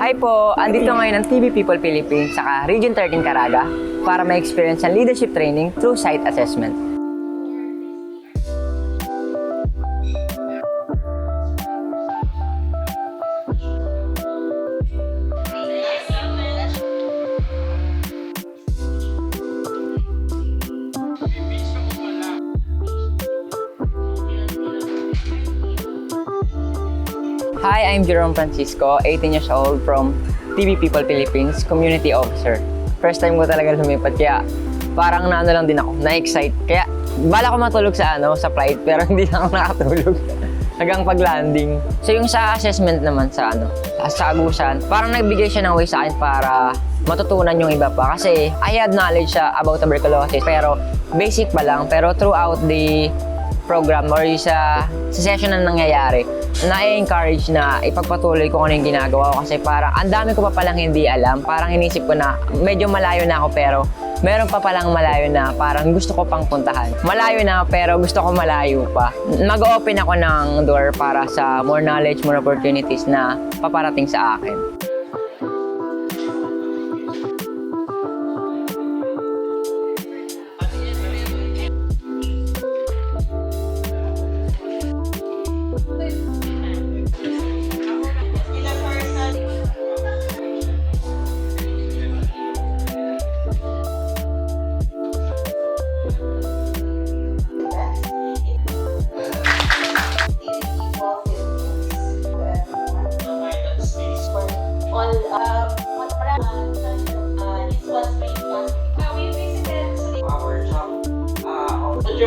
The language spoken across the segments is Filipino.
Hi po! Andito ngayon ang TB People Philippines saka Region 13 Caraga para ma-experience ang leadership training through site assessment. Hi, I'm Jerome Francisco, 18 years old from TB People Philippines, Community Officer. First time ko talaga lumipat kaya parang naano lang din ako, na-excite. Kaya bala ko matulog sa flight pero hindi na ako nakatulog hanggang pag-landing. So yung sa assessment naman sa Agusan, parang nagbigay siya ng way sa akin para matutunan yung iba pa. Kasi I had knowledge about tuberculosis pero basic pa lang. Pero throughout the program or sa session na nangyayari, na-encourage na ipagpatuloy ko ano yung ginagawa ko kasi parang ang dami ko pa palang hindi alam. Parang inisip ko na medyo malayo na ako pero meron pa palang malayo na parang gusto ko pang puntahan. Malayo na pero gusto ko malayo pa. Mag-open ako ng door para sa more knowledge, more opportunities na paparating sa akin.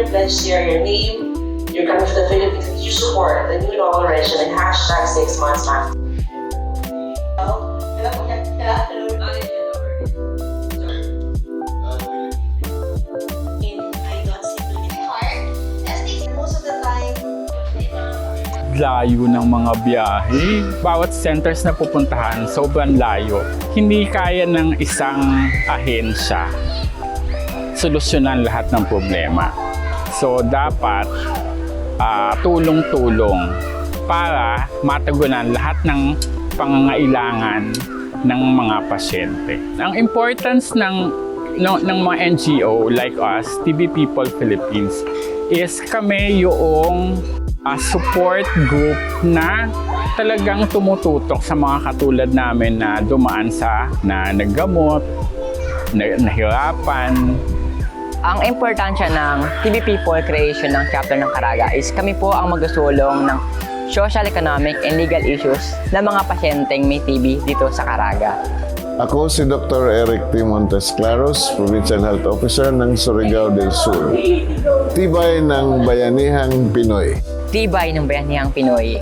Pledge share your name, your country to the Philippines, and you support the new declaration and hashtag 6 months after. Layo ng mga biyahe. Bawat centers na pupuntahan, sobrang layo. Hindi kaya ng isang ahensya solusyonan lahat ng problema. So, dapat tulong-tulong para matagunan lahat ng pangangailangan ng mga pasyente. Ang importance ng mga NGO like us, TB People Philippines, is kami yung support group na talagang tumututok sa mga katulad namin na dumaan na naggamot, nahirapan. Ang importansya ng TB People creation ng chapter ng Caraga is kami po ang magsusulong ng social, economic, and legal issues ng mga pasyenteng may TB dito sa Caraga. Ako si Dr. Eric T. Montes Claros, Provincial Health Officer ng Surigao del Sur. Tibay ng Bayanihang Pinoy. Tibay ng Bayanihang Pinoy.